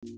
We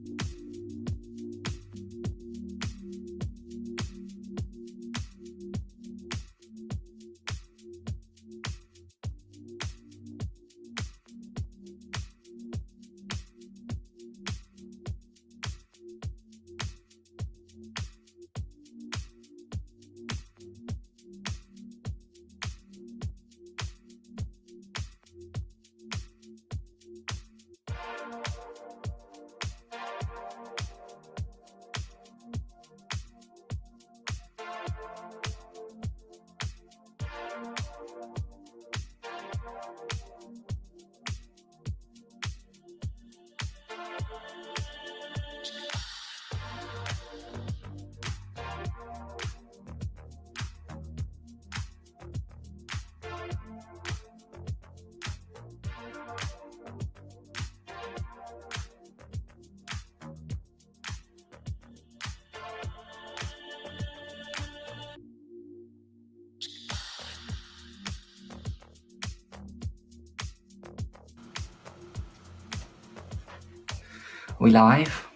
live?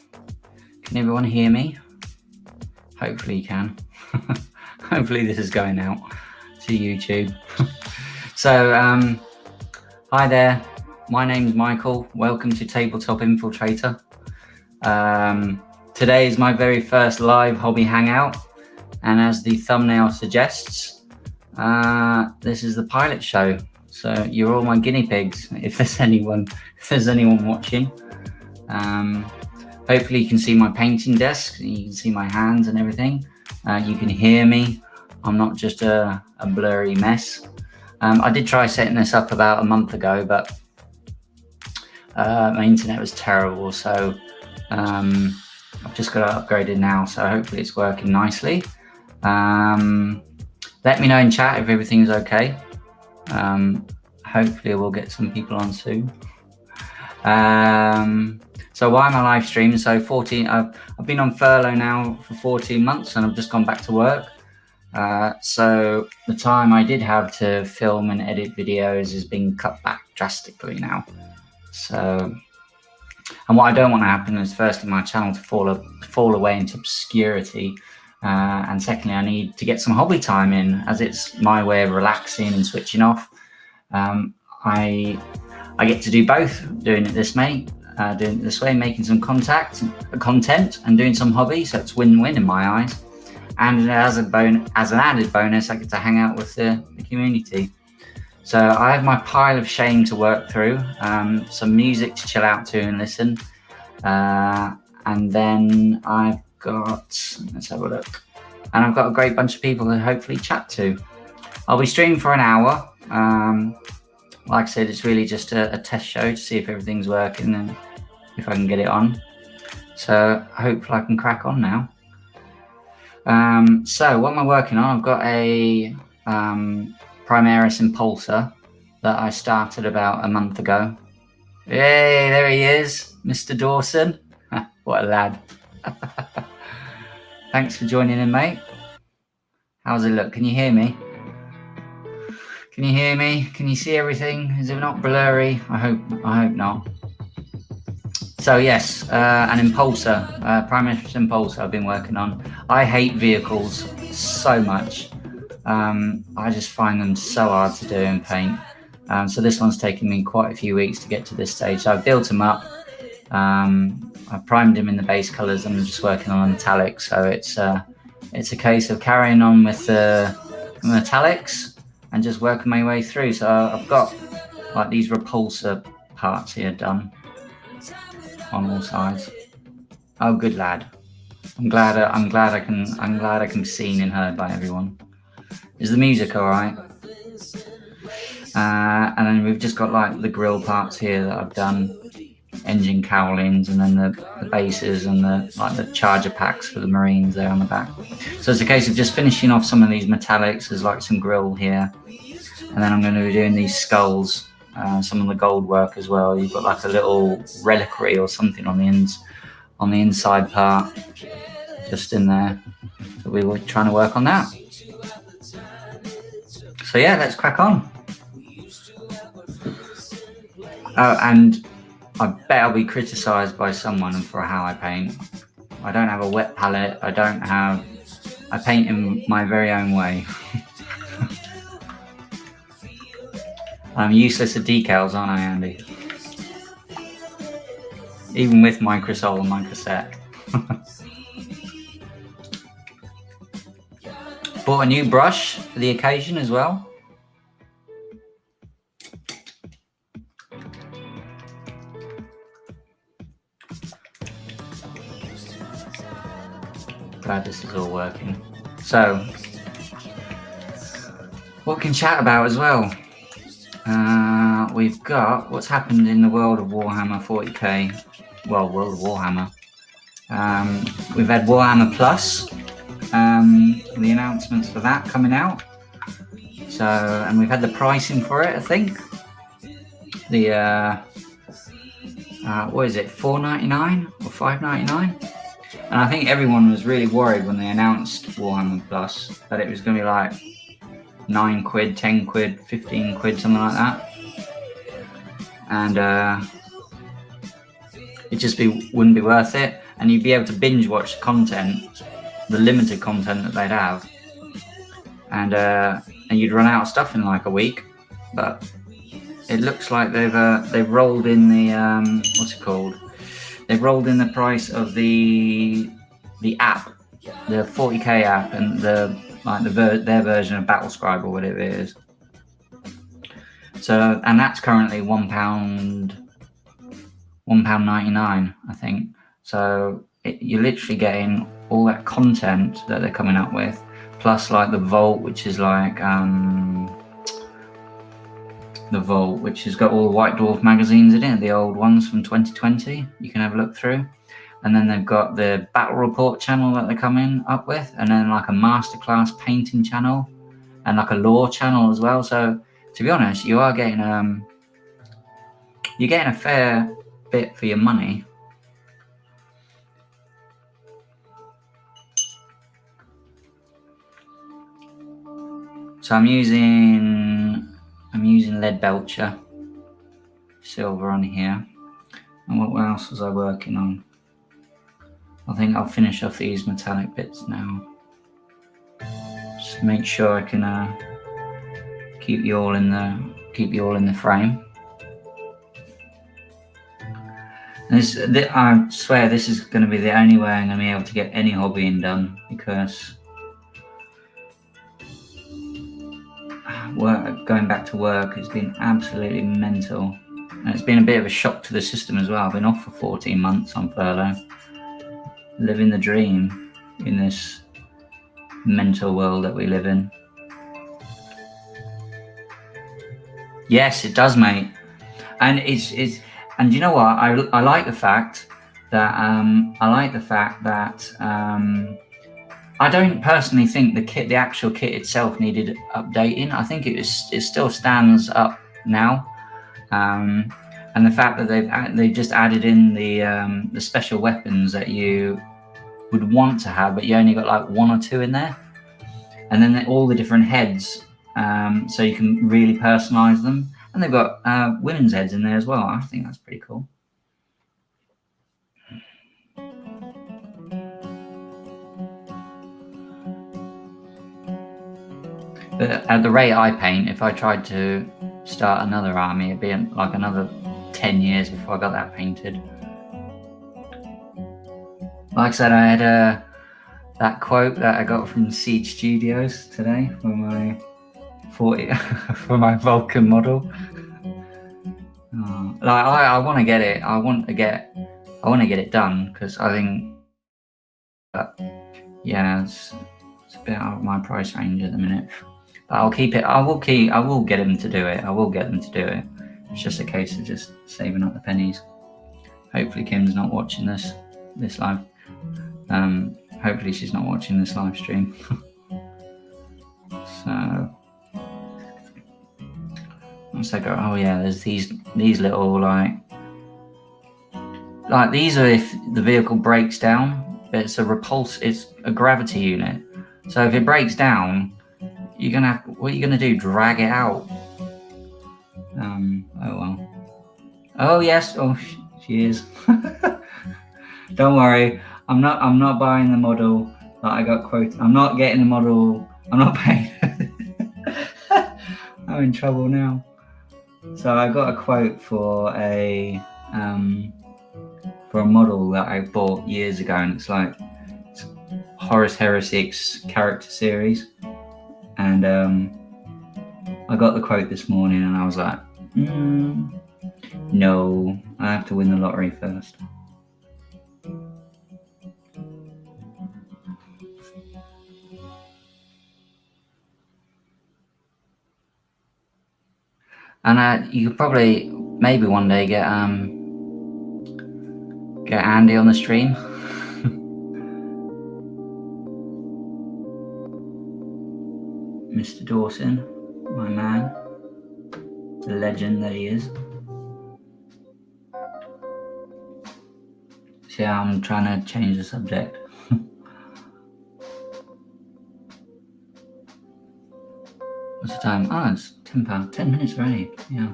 Can everyone hear me? Hopefully you can. Hopefully this is going out to YouTube. So, hi there. My name's Michael. Welcome to Tabletop-Infiltrator. Today is my very first live hobby hangout, and as the thumbnail suggests, this is the pilot show. So you're all my guinea pigs. If there's anyone watching. Hopefully you can see my painting desk, you can see my hands and everything. You can hear me. I'm not just a blurry mess. I did try setting this up about a month ago, but my internet was terrible, so I've just got it upgraded now, so hopefully it's working nicely. Let me know in chat if everything's okay. Hopefully we'll get some people on soon. So why am I live streaming? So I've been on furlough now for 14 months and I've just gone back to work. So the time I did have to film and edit videos is being cut back drastically now. So, and what I don't want to happen is firstly my channel to fall away into obscurity. And secondly, I need to get some hobby time in, as it's my way of relaxing and switching off. I get to do both, doing it this way, making some content and doing some hobby, so it's win-win in my eyes. And as an added bonus, I get to hang out with the community. So I have my pile of shame to work through, some music to chill out to and listen, and then I've got, let's have a look, and I've got a great bunch of people to hopefully chat to. I'll be streaming for an hour. Like I said, it's really just a test show to see if everything's working and if I can get it on. So hopefully I can crack on now. So what am I working on? I've got a Primaris Impulsor that I started about a month ago. Hey, there he is, Mr. Dawson. What a lad. Thanks for joining in, mate. How's it look? Can you hear me? Can you hear me? Can you see everything? Is it not blurry? I hope not. So yes, an Impulsor, Primaris Impulsor I've been working on. I hate vehicles so much. I just find them so hard to do and paint. So this one's taken me quite a few weeks to get to this stage. So I've built him up. I've primed him in the base colors and I'm just working on metallics. So it's a case of carrying on with the metallics and just working my way through. So I've got like these repulsor parts here done on all sides. Oh, good lad. I'm glad I can be seen and heard by everyone. Is the music all right? And then we've just got like the grill parts here that I've done, engine cowlings, and then the bases and the charger packs for the Marines there on the back. So it's a case of just finishing off some of these metallics. There's like some grill here, and then I'm going to be doing these skulls, some of the gold work as well. You've got like a little reliquary or something on the inside part, just in there. So we were trying to work on that. So yeah, let's crack on. Oh, and I bet I'll be criticised by someone for how I paint. I don't have a wet palette. I paint in my very own way. I'm useless at decals, aren't I, Andy? Even with Microsol and Microsec. Bought a new brush for the occasion as well. Glad this is all working. So, what we can chat about as well? We've got what's happened in the world of Warhammer 40K. Well, World of Warhammer. We've had Warhammer Plus, the announcements for that coming out. So, and we've had the pricing for it, I think. The what is it, $4.99 or $5.99? And I think everyone was really worried when they announced Warhammer Plus that it was going to be like £9, 10 quid, 15 quid, something like that. And it just wouldn't be worth it. And you'd be able to binge watch content, the limited content that they'd have. And you'd run out of stuff in like a week. But it looks like they've rolled in the what's it called? They've rolled in the price of the app, the 40K app, and their version of Battlescribe or whatever it is. So, and that's currently £1.99, I think. So you're literally getting all that content that they're coming up with, plus like the Vault, which is like the Vault, which has got all the White Dwarf magazines in it, the old ones from 2020. You can have a look through. And then they've got the Battle Report channel that they're coming up with, and then like a masterclass painting channel, and like a lore channel as well. So to be honest, you are getting you're getting a fair bit for your money. So I'm using lead belcher silver on here. And what else was I working on? I think I'll finish off these metallic bits now. Just make sure I can keep you all in the frame. I swear this is going to be the only way I'm going to be able to get any hobbying done, because going back to work has been absolutely mental, and it's been a bit of a shock to the system as well. I've been off for 14 months on furlough, living the dream in this mental world that we live in. Yes, it does, mate. And and you know what? I like the fact that I don't personally think the actual kit itself needed updating. I think it still stands up now, and the fact that they've just added in the special weapons that you would want to have, but you only got like one or two in there, and then all the different heads, so you can really personalize them. And they've got women's heads in there as well. I think that's pretty cool. But at the rate I paint, if I tried to start another army, it'd be like another 10 years before I got that painted. Like I said, I had that quote that I got from Siege Studios today for my for my Vulcan model. I want to get it. I want to get it done, because I think that, yeah, it's a bit out of my price range at the minute. But I'll keep it. I will get them to do it. I will get them to do it. It's just a case of just saving up the pennies. Hopefully Kim's not watching this live. Hopefully she's not watching this live stream. So once I go, oh yeah, there's these little like these are if the vehicle breaks down. It's a gravity unit. So if it breaks down, what are you gonna do? Drag it out? Oh well. Oh yes. Oh She is. Don't worry, I'm not buying the model that I got quoted. I'm not getting the model. I'm not paying. I'm in trouble now. So I got a quote for a model that I bought years ago, and it's like Horus Heretic's character series, and I got the quote this morning, and I was like, no, I have to win the lottery first. And you could probably, maybe one day get Andy on the stream. Mr. Dawson, my man, the legend that he is. So yeah, I'm trying to change the subject. What's the time? Oh, it's 10 minutes already. Yeah.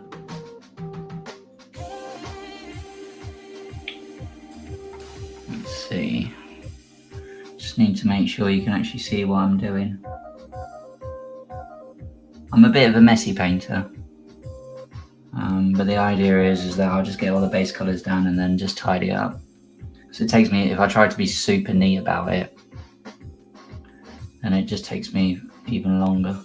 Let's see. Just need to make sure you can actually see what I'm doing. I'm a bit of a messy painter. But the idea is that I'll just get all the base colors down and then just tidy it up. So it takes me, if I try to be super neat about it, then it just takes me even longer.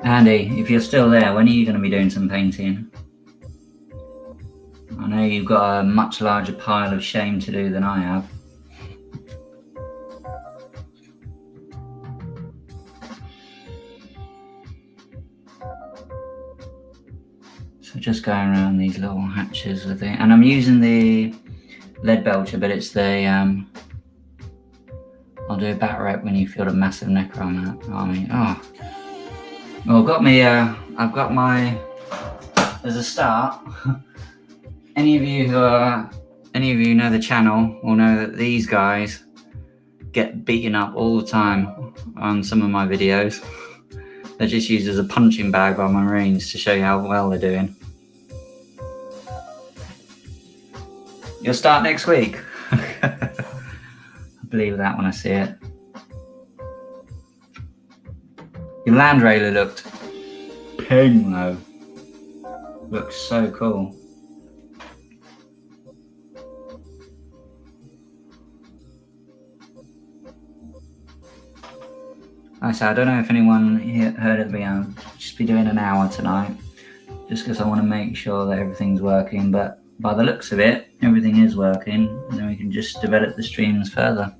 Andy, if you're still there, when are you going to be doing some painting? I know you've got a much larger pile of shame to do than I have. So just going around these little hatches with it, and I'm using the lead belcher, but it's the I'll do a bat rep when you feel a massive neck around that. Well, I've got my, as a start, any of you who know the channel will know that these guys get beaten up all the time on some of my videos. They're just used as a punching bag by my Marines to show you how well they're doing. You'll start next week. I believe that when I see it. Your land railer looked ping though. Looks so cool. Like I said, I don't know if anyone heard of me. I'll just be doing an hour tonight, just because I want to make sure that everything's working. But by the looks of it, everything is working, and then we can just develop the streams further.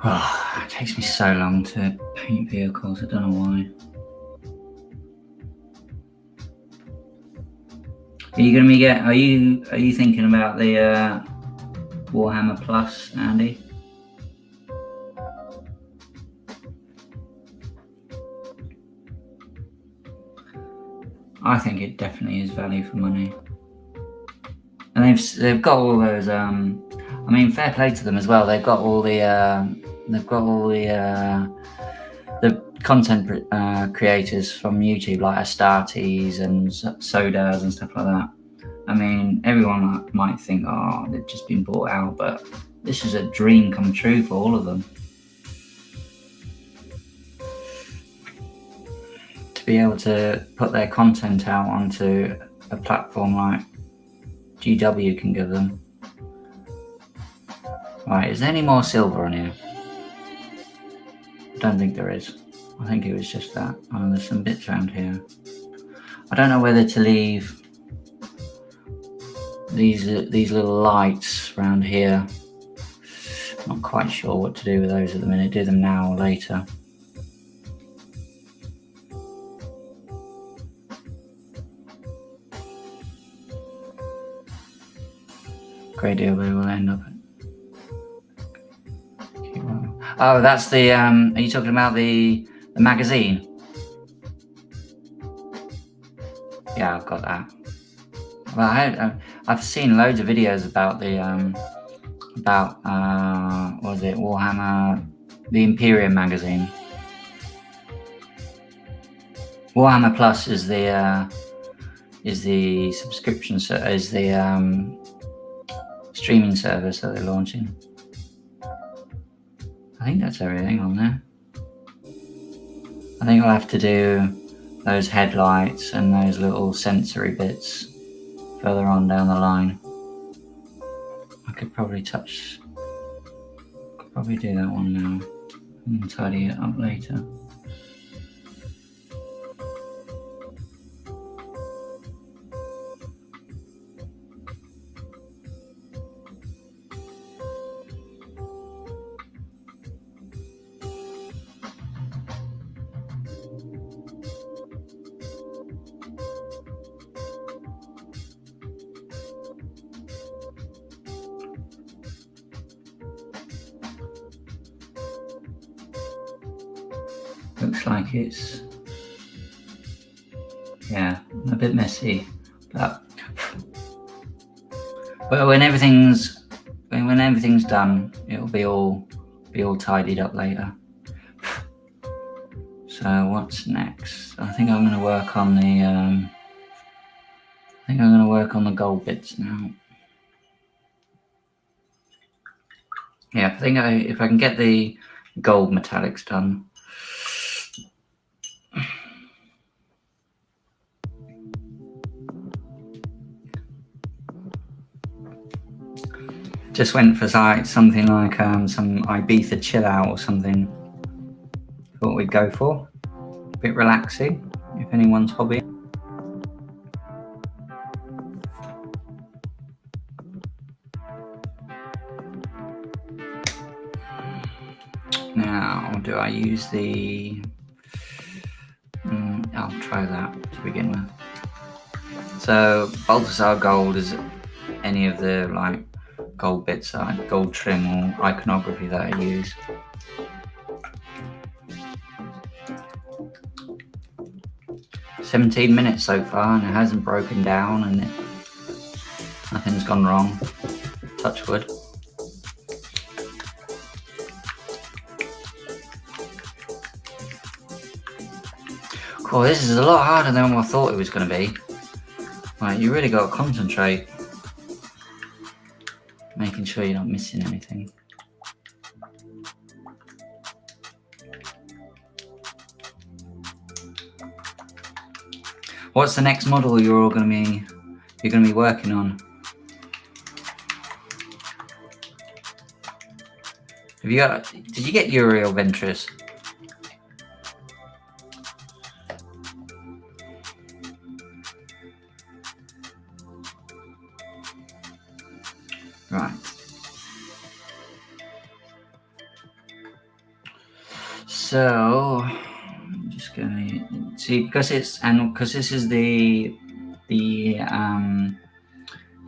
Oh, it takes me so long to paint vehicles. I don't know why. Are you gonna are you thinking about the Warhammer Plus, Andy? I think it definitely is value for money, and they've got all those. I mean, fair play to them as well. They've got all the content creators from YouTube, like Astartes and Sodas and stuff like that. I mean, everyone might think, oh, they've just been bought out, but this is a dream come true for all of them. To be able to put their content out onto a platform like GW can give them. Right, is there any more silver on here? I don't think there is. I think it was just that. Oh, there's some bits around here. I don't know whether to leave these little lights around here. Not quite sure what to do with those at the minute. Do them now or later. Great deal, but we'll end up. Oh, that's the. Are you talking about the magazine? Yeah, I've got that. Well, I've seen loads of videos about the what was it, Warhammer, the Imperium magazine. Warhammer Plus is the subscription, is the streaming service that they're launching. I think that's everything on there. I think I'll have to do those headlights and those little sensory bits further on down the line. I could probably do that one now and tidy it up later. Looks like it's, yeah, a bit messy, but when everything's done, it'll be all tidied up later. So what's next? I think I'm going to work on the gold bits now. Yeah, I think if I can get the gold metallics done. Just went for something like some Ibiza chill out or something. Thought we'd go for a bit relaxing, if anyone's hobby. Now, do I use the? I'll try that to begin with. So Balthasar Gold is any of the like gold bits, gold trim or iconography that I use. "17 minutes so far, and it hasn't broken down, and nothing's gone wrong. Touch wood. Cool, this is a lot harder than I thought it was going to be. Right, you really got to concentrate, making sure you're not missing anything. What's the next model you're going to be working on? Did you get Yuri or Ventress? Right. So I'm just going to see, because this is the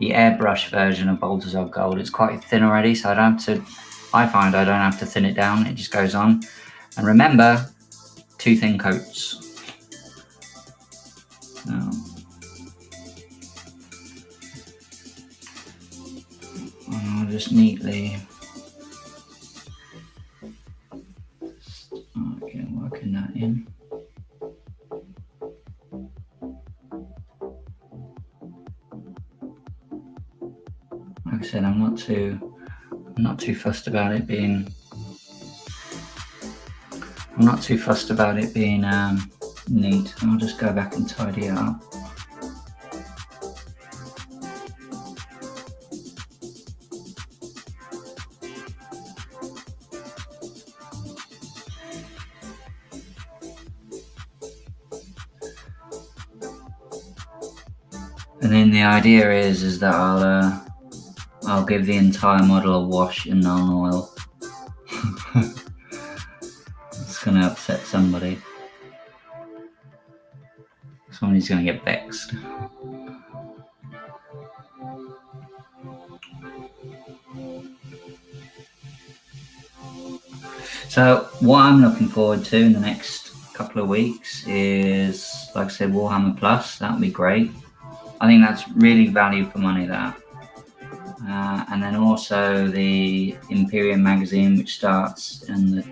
airbrush version of Balthasar Gold. It's quite thin already, so I find I don't have to thin it down. It just goes on. And remember, 2 thin coats. So, I'll just neatly start working that in. Like I said, I'm not too fussed about it being. I'm not too fussed about it being neat. I'll just go back and tidy it up. And then the idea is that I'll give the entire model a wash in Nuln Oil. It's going to upset somebody. Somebody's going to get vexed. So what I'm looking forward to in the next couple of weeks is, like I said, Warhammer Plus. That'll be great. I think that's really value for money, that. And then also the Imperium magazine, which starts on the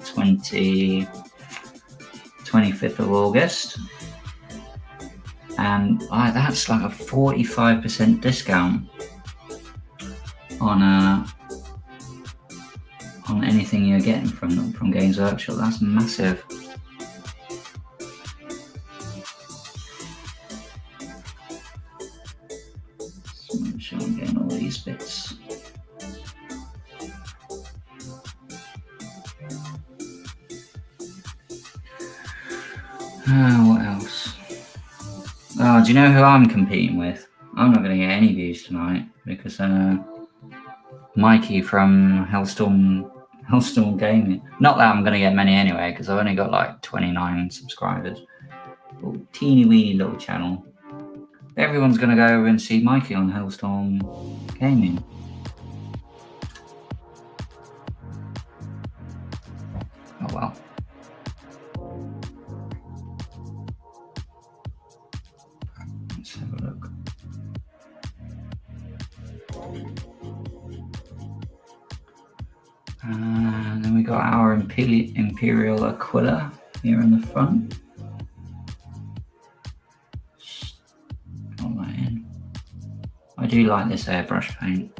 25th of August. And that's like a 45% discount on anything you're getting from Games Workshop. That's massive. Just make sure I'm getting all these bits. What else? Oh, do you know who I'm competing with? I'm not going to get any views tonight because Mikey from Hellstorm Gaming. Not that I'm going to get many anyway, because I've only got like 29 subscribers. Little teeny weeny little channel. Everyone's going to go over and see Mikey on Hellstorm Gaming. Oh well. Let's have a look. And then we got our Imperial Aquila here in the front. Got that in. I do like this airbrush paint.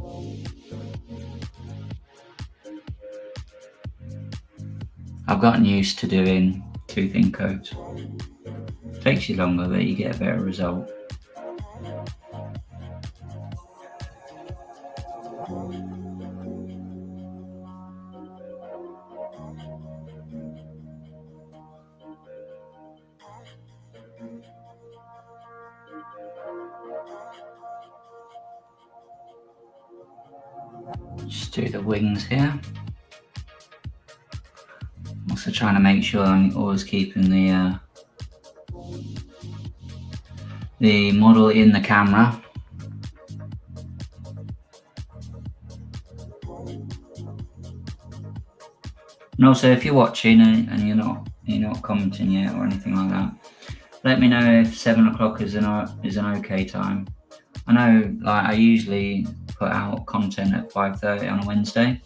I've gotten used to doing 2 thin coats. Takes you longer, but you get a better result. Just do the wings here. Also trying to make sure I'm always keeping the model in the camera. And also, if you're watching and you're not commenting yet or anything like that, let me know if 7 o'clock is an okay time. I know, like, I usually put out content at 5:30 on a Wednesday,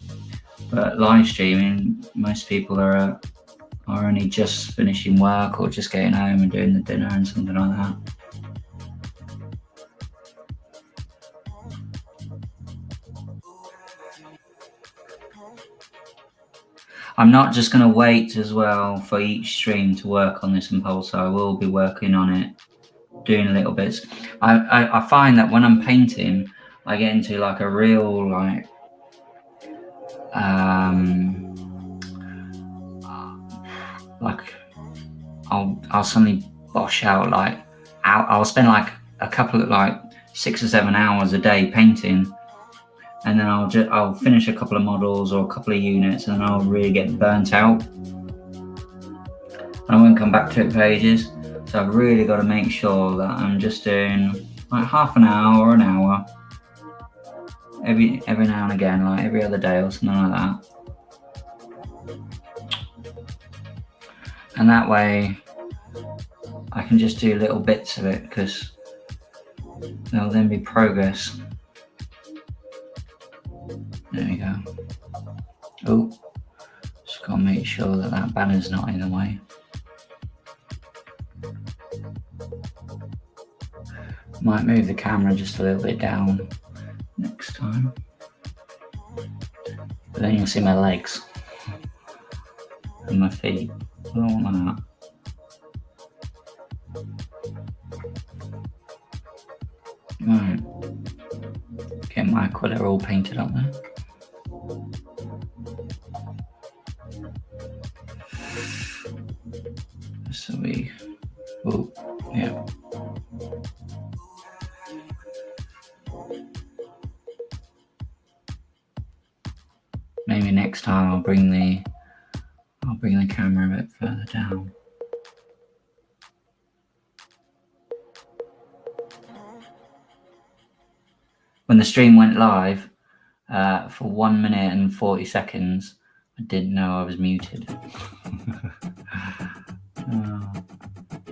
but live streaming, most people are only just finishing work or just getting home and doing the dinner and something like that. I'm not just going to wait as well for each stream to work on this impulsor. I will be working on it, doing little bits. I find that when I'm painting, I get into like a real like I'll suddenly bosh out like I'll spend like a couple of like 6 or 7 hours a day painting, and then I'll finish a couple of models or a couple of units, and then I'll really get burnt out. I won't come back to it for ages. So I've really got to make sure that I'm just doing like half an hour or an hour every now and again, like every other day or something like that. And that way I can just do little bits of it, because there'll then be progress. There we go. Oh, just got to make sure that that banner's not in the way. Might move the camera just a little bit down next time. But then you'll see my legs and my feet. I don't want that. Right. Get my Aquila all painted up there. So yeah. Maybe next time I'll bring the camera a bit further down. When the stream went live for 1 minute and 40 seconds, I didn't know I was muted.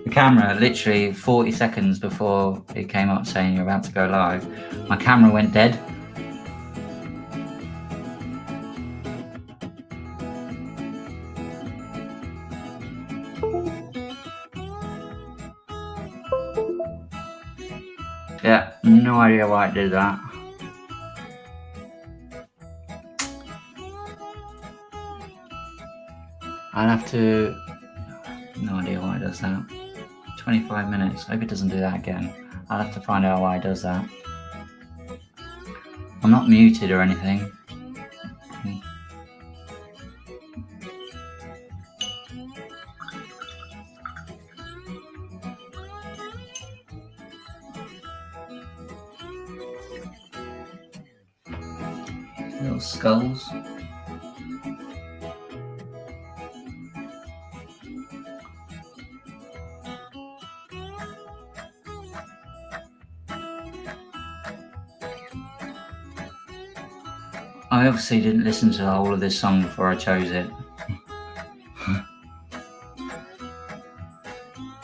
The camera, literally 40 seconds before it came up saying you're about to go live, my camera went dead. Yeah, no idea why it did that. I'll have to... No idea why it does that. 25 minutes. Hope it doesn't do that again. I'll have to find out why it does that. I'm not muted or anything. Little skulls. I obviously didn't listen to the whole of this song before I chose it.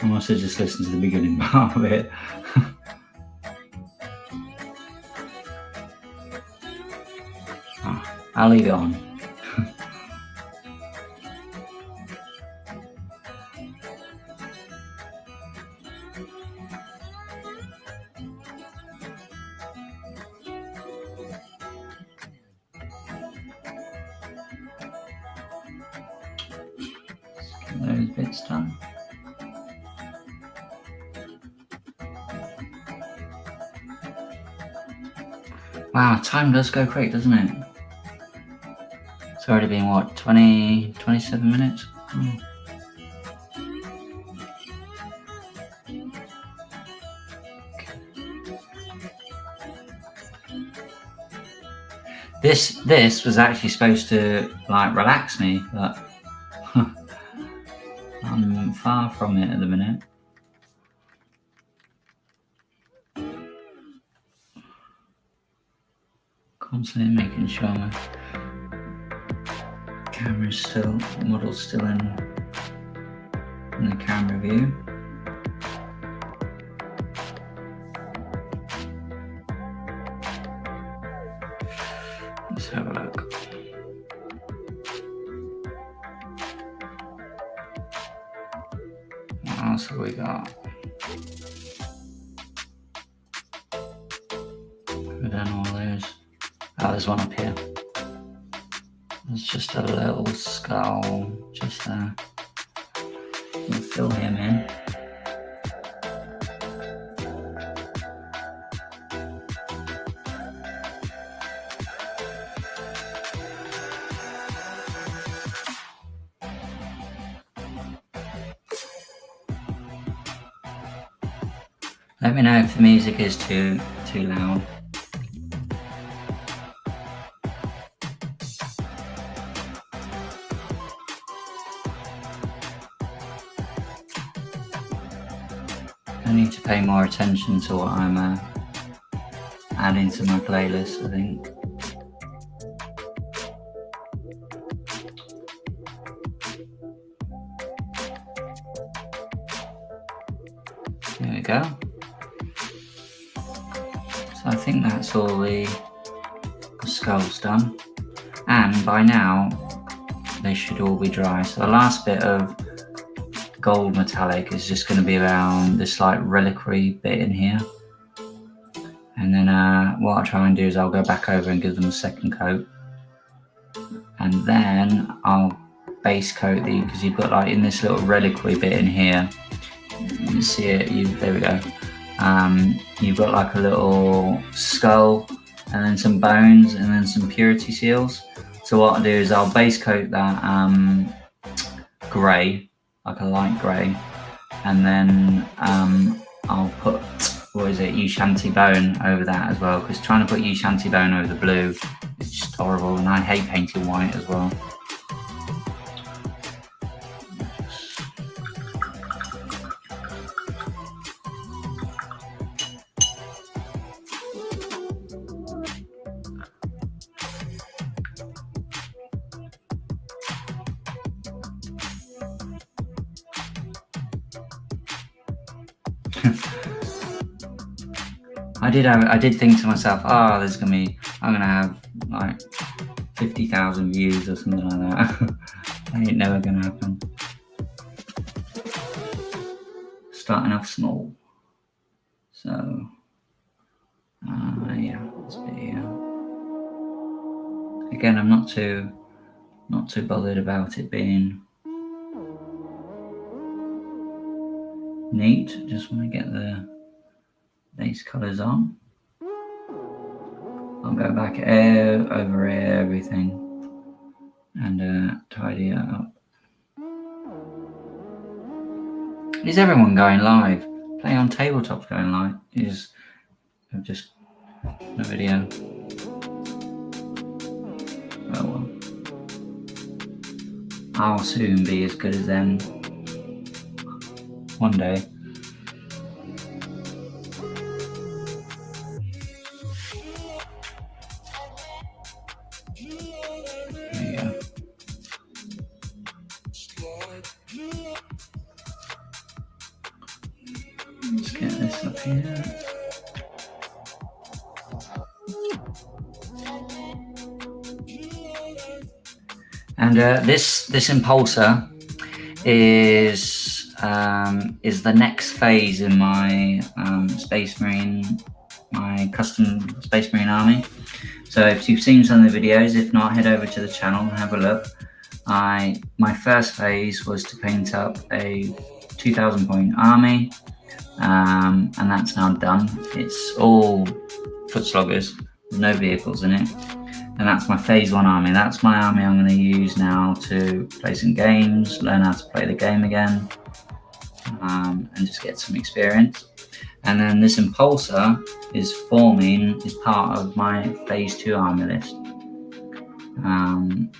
I must have just listened to the beginning part of it. I'll leave it on. Get those bits done. Wow, time does go quick, doesn't it? It's already been, what, 27 minutes? Oh. This was actually supposed to, like, relax me, but I'm far from it at the minute. Constantly making sure my camera's still, the model's still in the camera view. Let's have a look. What else have we got? We've done all those. Oh, there's one up here. There's just a little skull just there. We'll fill him in. Let me know if the music is too loud. I need to pay more attention to what I'm adding to my playlist, I think. There we go. So I think that's all the skulls done. And by now, they should all be dry. So the last bit of gold metallic is just going to be around this like reliquary bit in here. And then what I'll try and do is I'll go back over and give them a second coat. And then I'll base coat the, because you've got like in this little reliquary bit in here, you can see it, there we go. You've got like a little skull and then some bones and then some purity seals. So what I'll do is I'll base coat that grey, like a light grey, and then I'll put, what is it, Ushanti bone over that as well, because trying to put Ushanti bone over the blue is just horrible, and I hate painting white as well. I did think to myself, oh, I'm gonna have like 50,000 views or something like that. That ain't never gonna happen. Starting off small. So, yeah, this video. Again, I'm not too bothered about it being neat. Just want to get the base colours on. I'll go back over everything and tidy it up. Is everyone going live? Play on Tabletop's going live. I've just no video. Oh well. I'll soon be as good as them. One day. There you go. Let's get this up here. And this impulsor is the next phase in my Space Marine, my custom Space Marine army. So if you've seen some of the videos, if not, head over to the channel and have a look. My first phase was to paint up a 2,000 point army, and that's now done. It's all foot sloggers, there's no vehicles in it. And that's my phase 1 army. That's my army I'm going to use now to play some games, learn how to play the game again, and just get some experience. And then this impulsor is part of my phase 2 army list. And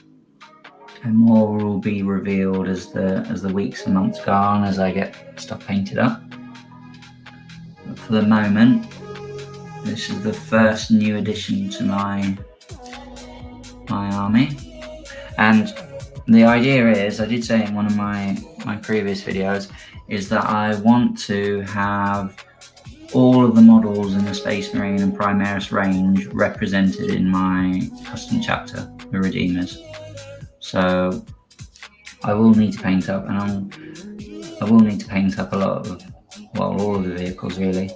more will be revealed as the weeks and months go on, as I get stuff painted up. But for the moment, this is the first new addition to my army. And the idea is, I did say in one of my previous videos, is that I want to have all of the models in the Space Marine and Primaris range represented in my custom chapter, the Redeemers. So I will need to paint up, and I will need to paint up a lot of, well, all of the vehicles really.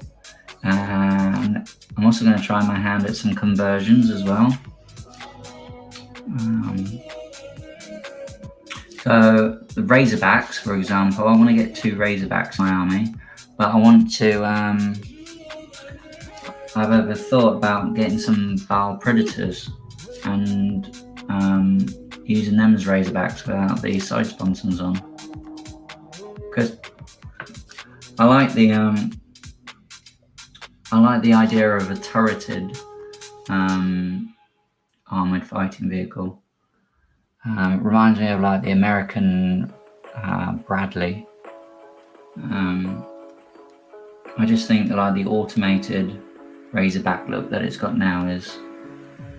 And I'm also going to try my hand at some conversions as well. So the Razorbacks, for example, I want to get 2 Razorbacks in my army, but I want to, I've ever thought about getting some Baal Predators and using them as Razorbacks without the side sponsons on. Because I like the idea of a turreted armored fighting vehicle. Reminds me of like the American Bradley. I just think that like the automated Razorback look that it's got now is,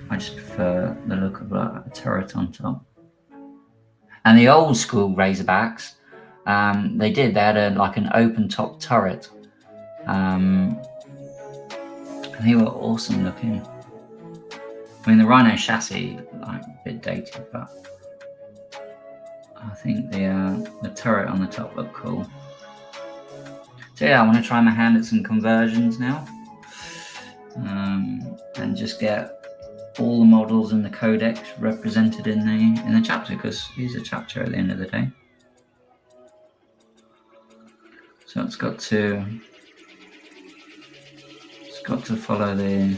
I just prefer the look of like a turret on top. And the old school Razorbacks, they had like an open top turret. And they were awesome looking. I mean, the Rhino chassis, like, a bit dated, but I think the turret on the top looked cool. So yeah, I want to try my hand at some conversions now, and just get all the models in the codex represented in the chapter, because he's a chapter at the end of the day. So it's got to follow the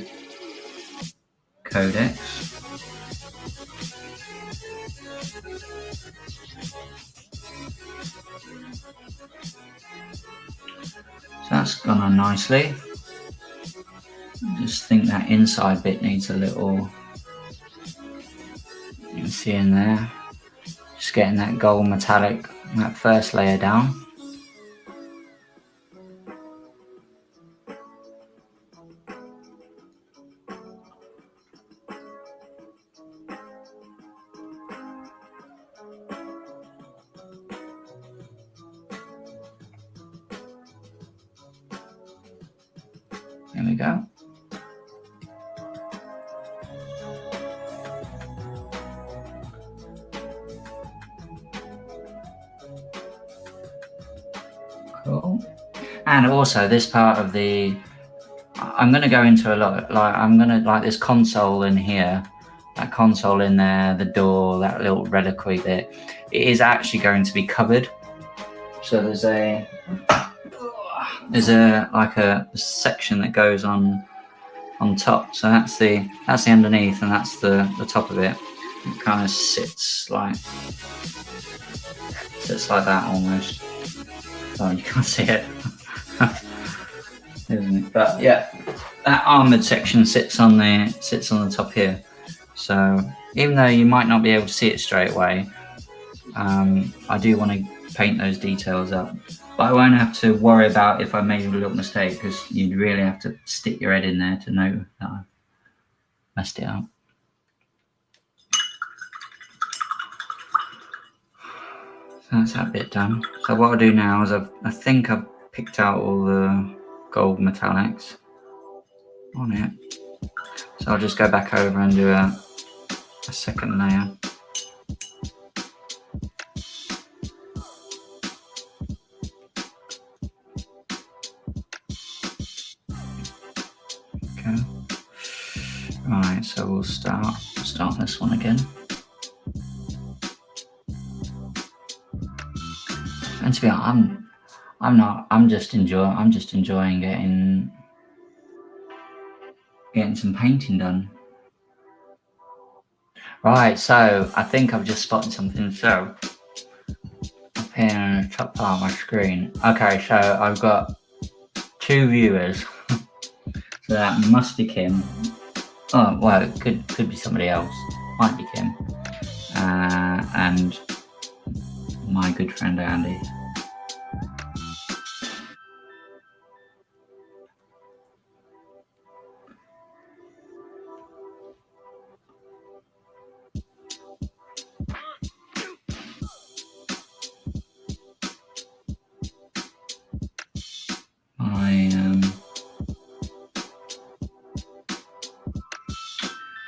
codex. So that's gone on nicely. I just think that inside bit needs a little, you can see in there, just getting that gold metallic, that first layer down. There we go. Cool. And also this part of the, I'm going to go into a lot, like I'm going to, like this console in here, that console in there, the door, that little reliquary bit, it is actually going to be covered. So there's a like a section that goes on top. So that's the underneath, and that's the top of it. It kind of sits like that almost. Oh, you can't see it. Isn't it? But yeah, that armored section sits on the top here. So even though you might not be able to see it straight away, I do want to paint those details up. But I won't have to worry about if I made a little mistake, because you'd really have to stick your head in there to know that I messed it up. So that's that bit done. So what I'll do now is I think I've picked out all the gold metallics on it. So I'll just go back over and do a second layer. Okay. Right, so we'll start this one again. And to be honest, I'm just enjoying getting some painting done. Right, so I think I've just spotted something. So up here in the top part of my screen. Okay, so I've got 2 viewers. So that must be Kim. Oh well, it could be somebody else. Might be Kim. And my good friend Andy.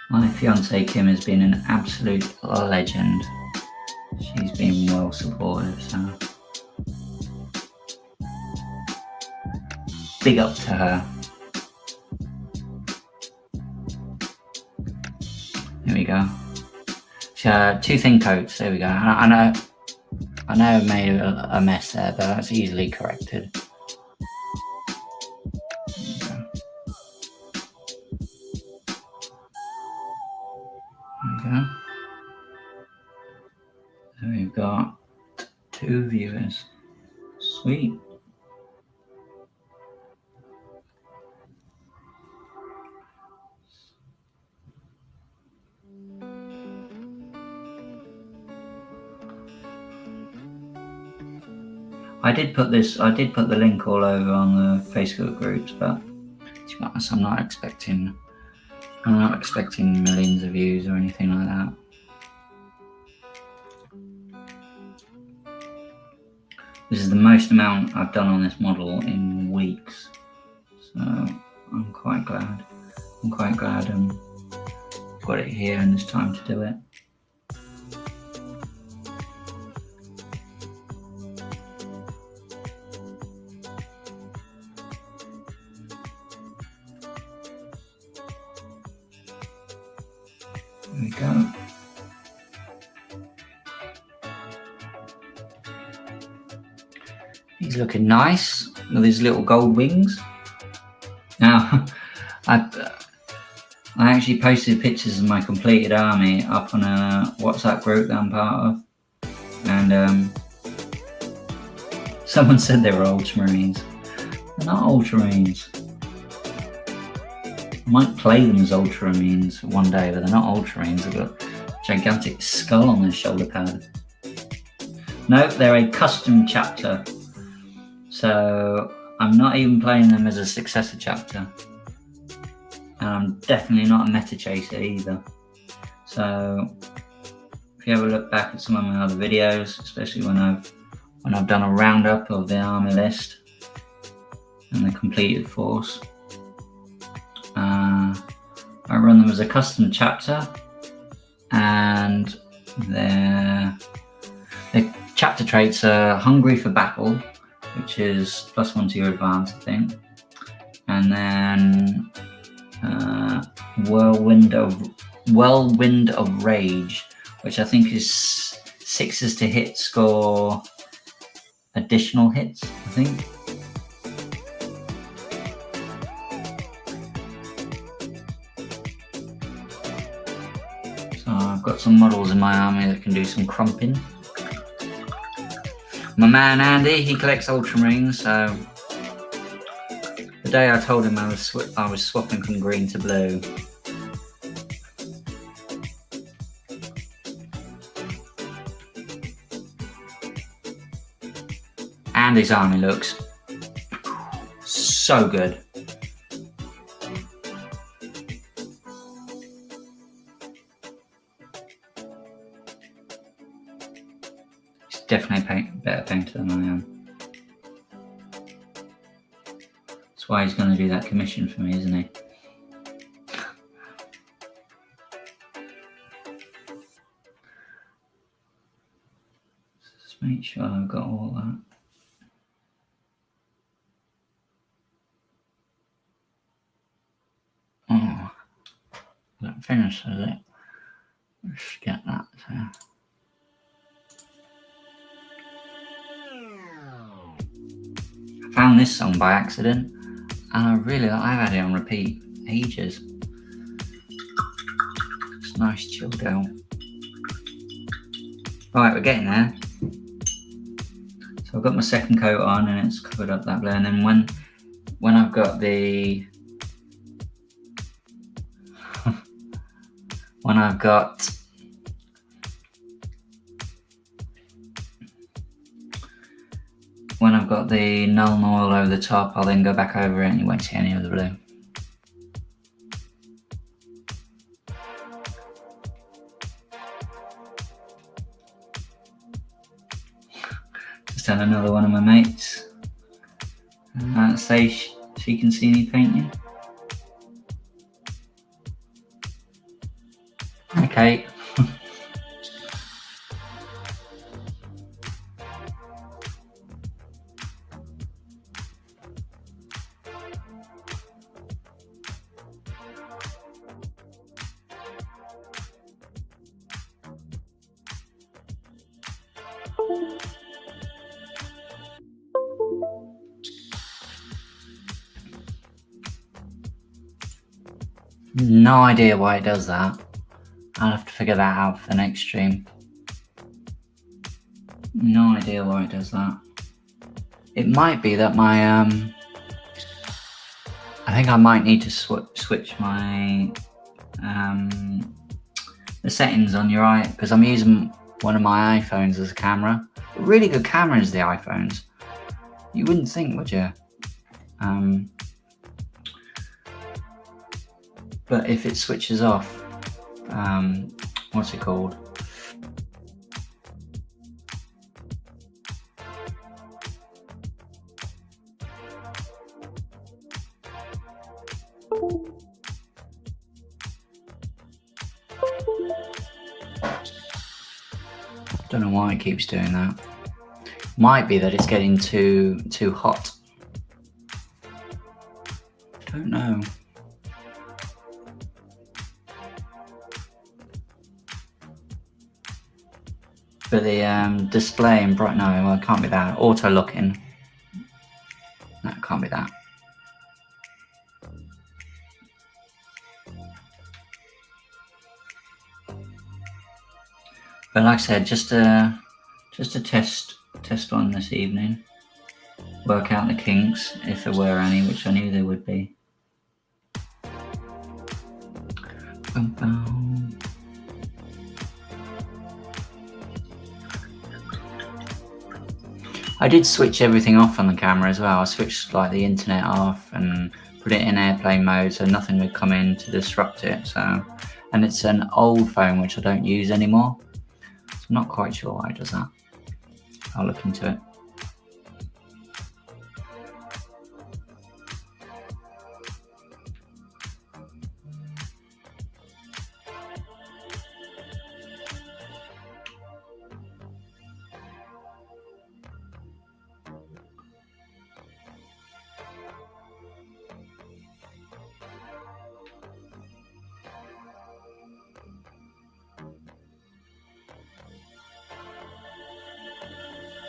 My fiance Kim has been an absolute legend. She's been well supportive, so big up to her. Here we go. So 2 thin coats. There we go. I know I made a mess there, but that's easily corrected. Okay. So we've got 2 viewers. Sweet. I did put the link all over on the Facebook groups, but to be honest, I'm not expecting millions of views or anything like that. This is the most amount I've done on this model in weeks, so I'm quite glad. I've got it here and there's time to do it. There we go. He's looking nice with his little gold wings. Now, I actually posted pictures of my completed army up on a WhatsApp group that I'm part of, and someone said they were Ultramarines. They're not Ultramarines. I might play them as Ultramarines one day, but they're not Ultramarines. They've got a gigantic skull on their shoulder pad. No, they're a custom chapter. So I'm not even playing them as a successor chapter. And I'm definitely not a meta chaser either. So if you ever look back at some of my other videos, especially when I've done a roundup of the army list and the completed force, I run them as a custom chapter, and their chapter traits are Hungry for Battle, which is +1 to your advance, I think, and then Whirlwind of Rage, which I think is 6s to hit, score additional hits, I think. So I've got some models in my army that can do some crumping. My man Andy, he collects Ultramarines, so the day I told him I was swapping from green to blue, Andy's army looks so good. He's definitely a better painter than I am. That's why he's going to do that commission for me, isn't he? Just make sure I've got all that. Oh, that finishes it. Let's get that there. I found this song by accident, and I've had it on repeat ages. It's a nice chilled out. Right, we're getting there. So I've got my second coat on, and it's covered up that blue. And then when I've got the when I've got the null oil over the top, I'll then go back over it and you won't see any of the blue. Just had another one of my mates say she can see me painting. Okay. No idea why it does that. I'll have to figure that out for the next stream. No idea why it does that. It might be that my I think I might need to switch my the settings on your eye, because I'm using one of my iPhones as a camera. Really good cameras, the iPhones. You wouldn't think, would you? But if it switches off, what's it called? Don't know why it keeps doing that. Might be that it's getting too hot. Don't know. But the display and bright, no, well, it can't be that. Auto locking. No, it can't be that. But like I said, just a test one this evening. Work out the kinks, if there were any, which I knew there would be. Bum, bum. I did switch everything off on the camera as well. I switched like the internet off and put it in airplane mode so nothing would come in to disrupt it. So, and it's an old phone which I don't use anymore. So I'm not quite sure why it does that. I'll look into it.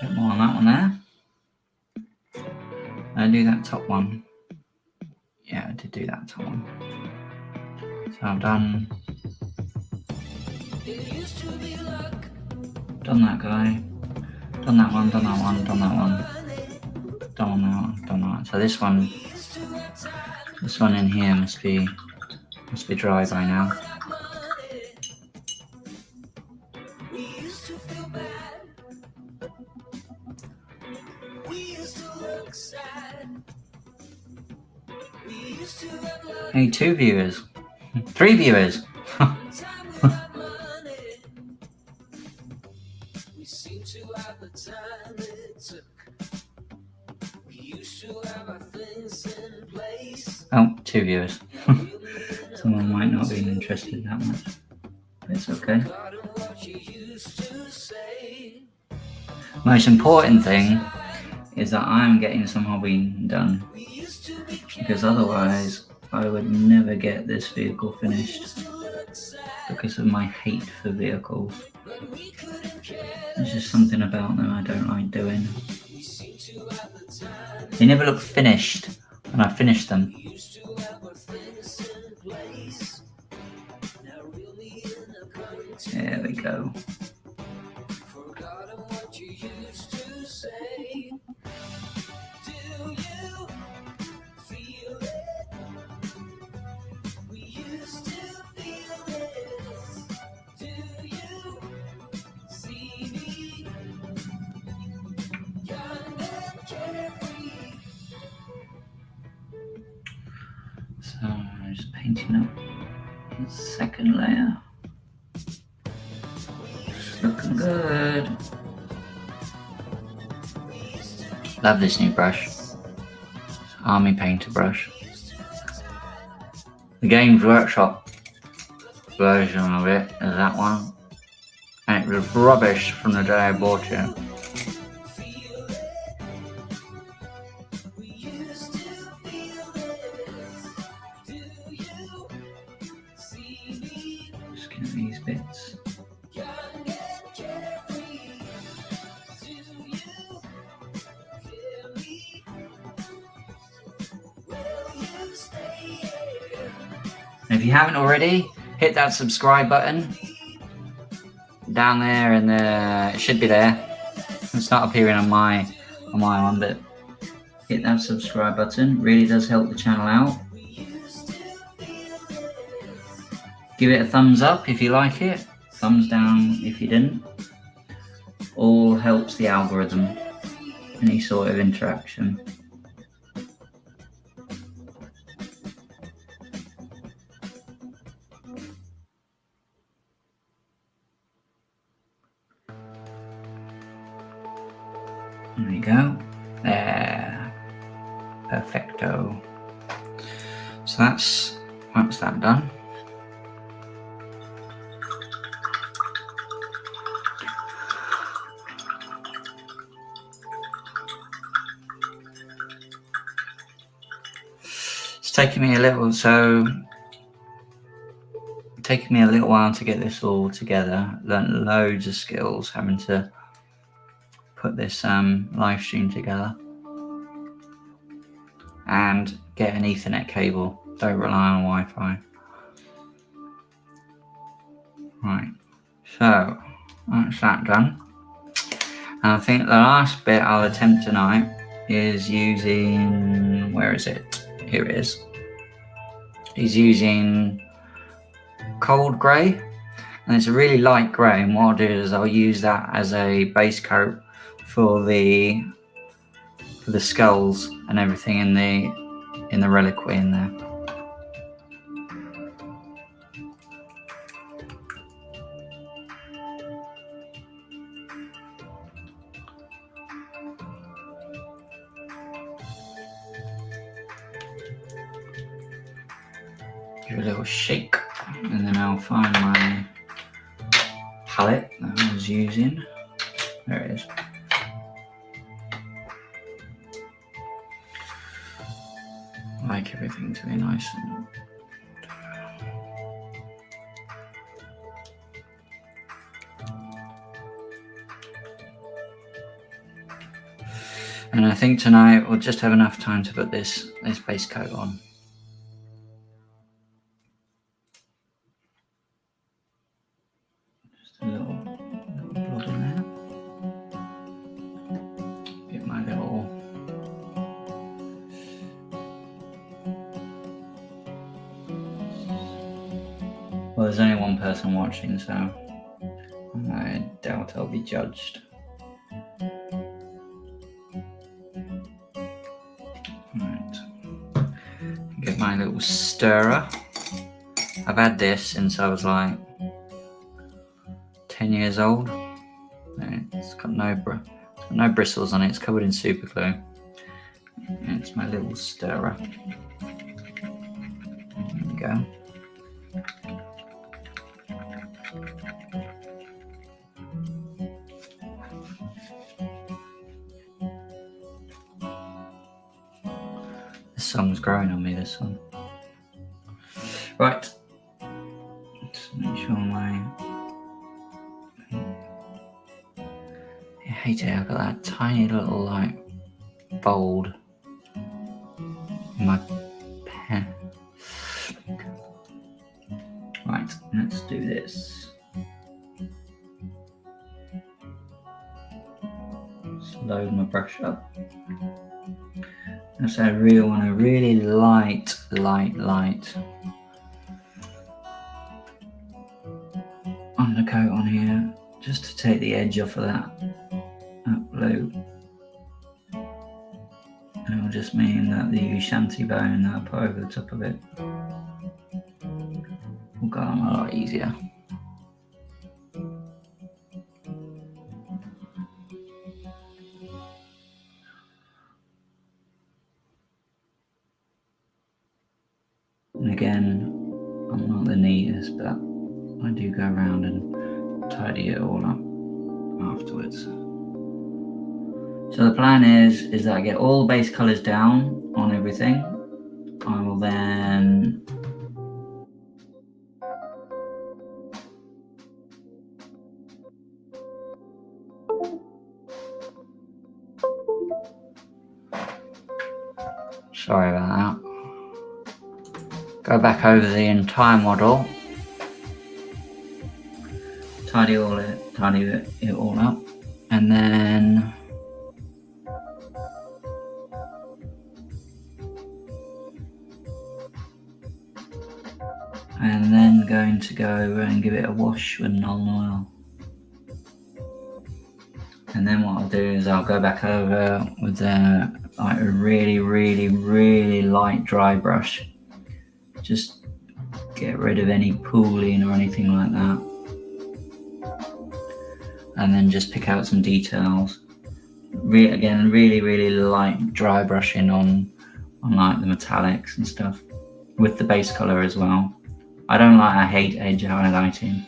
A bit more on that one there. I do that top one. Yeah, I did do that top one. So I've done that guy, done that one, done that one, done that one, done that one, done that one. So this one in here must be dry by now. Hey, 2 viewers, 3 viewers. Oh, 2 viewers. Someone might not be interested that much, but it's okay. Most important thing is that I'm getting some hobbying done, because otherwise I would never get this vehicle finished because of my hate for vehicles. There's just something about them I don't like doing. They never look finished when I finish them. There we go. So I'm just painting up the second layer. It's looking good. Love this new brush. It's Army Painter brush. The Games Workshop version of it is that one. And it was rubbish from the day I bought it. Just get these bits. And if you haven't already, hit that subscribe button down there, and it should be there. It's not appearing on my one, but hit that subscribe button. Really does help the channel out. Give it a thumbs up if you like it. Thumbs down if you didn't. All helps the algorithm. Any sort of interaction. There we go. There. Perfecto. So that's that done. It's taking me a little while to get this all together. Learned loads of skills having to put this live stream together and get an Ethernet cable. Don't rely on Wi-Fi. Right, so that's that done. And I think the last bit I'll attempt tonight is using, where is it? Here it is. Is using cold grey, and it's a really light grey, and what I'll do is I'll use that as a base coat for the skulls and everything in the reliquary in there. Give it a little shake, and then I'll find my palette that I was using. There it is. I like everything to be nice and And I think tonight we'll just have enough time to put this base coat on. Just a little blob in there. Get my little well, there's only one person watching, so I doubt I'll be judged. Right. Get my little stirrer. I've had this since I was like 10 years old. It's got no bristles on it. It's covered in super glue. And it's my little stirrer. There we go. This song's growing on me, this one. Right. Just make sure my... I hate it, I've got that tiny little like fold in my pen. Right, let's do this. Just load my brush up. And so I really want a really light undercoat on here, just to take the edge off of that blue. And it'll just mean that the shanty bone that I put over the top of it will go on a lot easier. And again, I'm not the neatest, but I do go around and tidy it all up afterwards. So the plan is that I get all the base colours down on everything. I will then sorry about that. Go back over the entire model, tidy it all up, and then going to go over and give it a wash with Nuln Oil. And then what I'll do is I'll go back over with like a really light dry brush. Just get rid of any pooling or anything like that. And then just pick out some details. Again, really light dry brushing on like the metallics and stuff. With the base colour as well. I hate edge highlighting.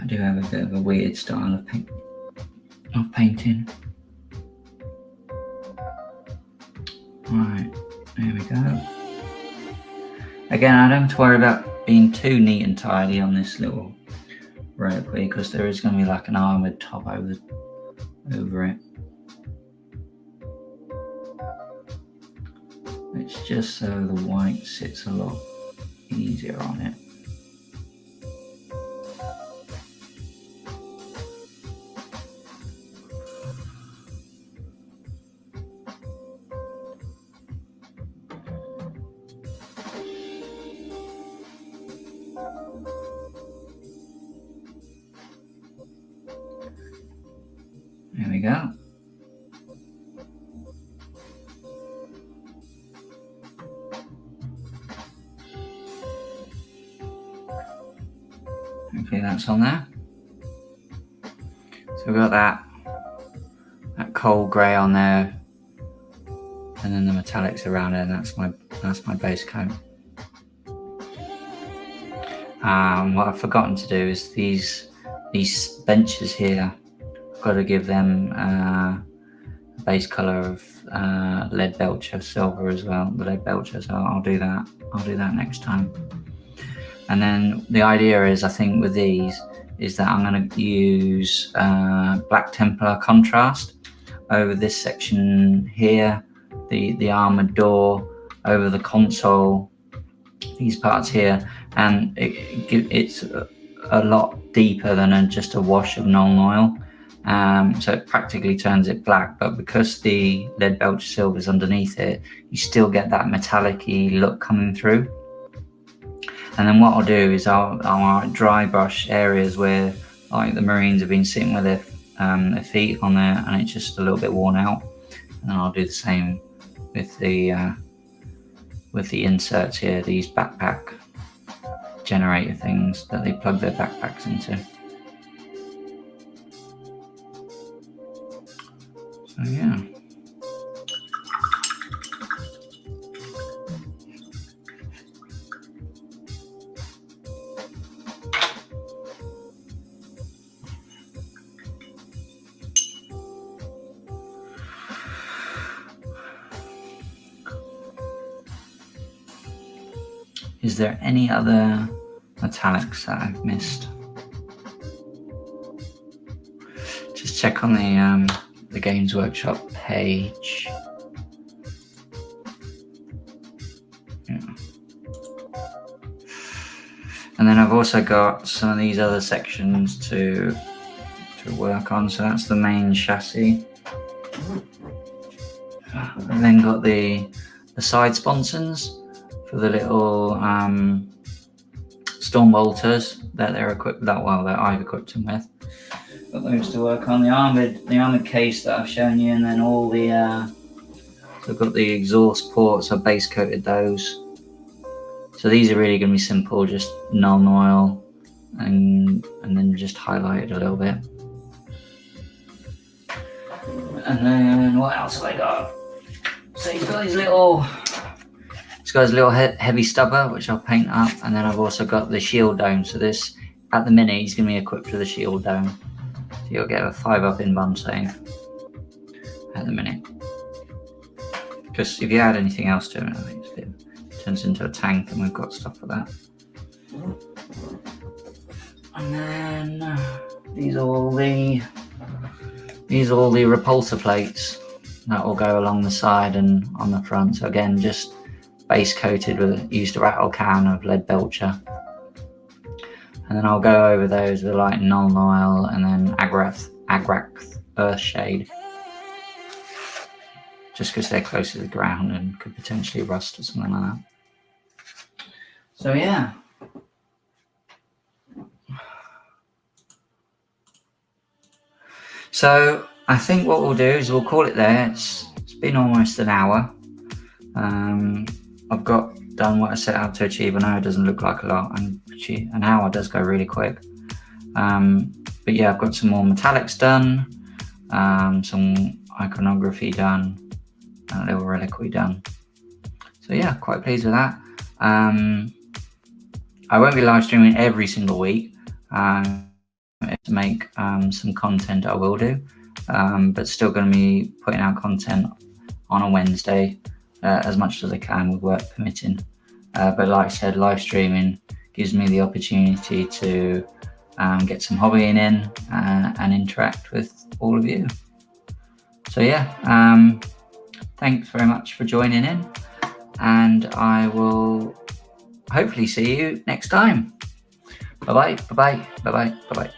I do have a bit of a weird style of painting. Right, there we go. Again, I don't have to worry about being too neat and tidy on this little reliquary because there is going to be like an armoured top over it. It's just so the white sits a lot easier on it. There we go. Hopefully that's on there. So we've got that cold grey on there, and then the metallics around it, and that's my base coat. What I've forgotten to do is these benches here. I've got to give them a base colour of lead belcher silver as well. The lead belcher, so I'll do that. I'll do that next time. And then the idea is, I think with these, is that I'm going to use Black Templar contrast over this section here, the armored door, over the console, these parts here, and it's a lot deeper than just a wash of Nuln Oil. So it practically turns it black, but because the lead belcher silver is underneath it, you still get that metallic-y look coming through. And then what I'll do is I'll dry brush areas where like the Marines have been sitting with their feet on there and it's just a little bit worn out. And then I'll do the same with the inserts here, these backpack generator things that they plug their backpacks into. So yeah. Is there any other metallics that I've missed? Just check on the Games Workshop page. Yeah. And then I've also got some of these other sections to work on. So that's the main chassis. I've then got the side sponsons for the little storm bolters that they're equipped that I've equipped them with. Got those to work on. The armored case that I've shown you, and then all the so I've got the exhaust ports. I've base coated those. So these are really going to be simple, just Nuln Oil and then just highlighted a little bit. And then what else have I got? So he's got his little heavy stubber, which I'll paint up, and then I've also got the shield dome. So this, at the minute, he's going to be equipped with a shield dome. So you'll get a 5-up in bomb save at the minute. Because if you add anything else to it, I think it turns into a tank, and we've got stuff for that. And then these are all the repulsor plates that will go along the side and on the front. So again, just base coated used a rattle can of lead belcher. And then I'll go over those with light Nuln Oil and then Agrax Earthshade. Just because they're close to the ground and could potentially rust or something like that. So yeah. So I think what we'll do is we'll call it there. It's been almost an hour. I've got done what I set out to achieve. I know it doesn't look like a lot, and an hour does go really quick. But yeah, I've got some more metallics done, some iconography done, and a little reliquary done. So yeah, quite pleased with that. I won't be live streaming every single week. To make some content, I will do, but still going to be putting out content on a Wednesday as much as I can with work permitting. But like I said, live streaming gives me the opportunity to get some hobbying in and interact with all of you. So yeah, thanks very much for joining in, and I will hopefully see you next time. Bye bye, bye bye, bye bye, bye bye.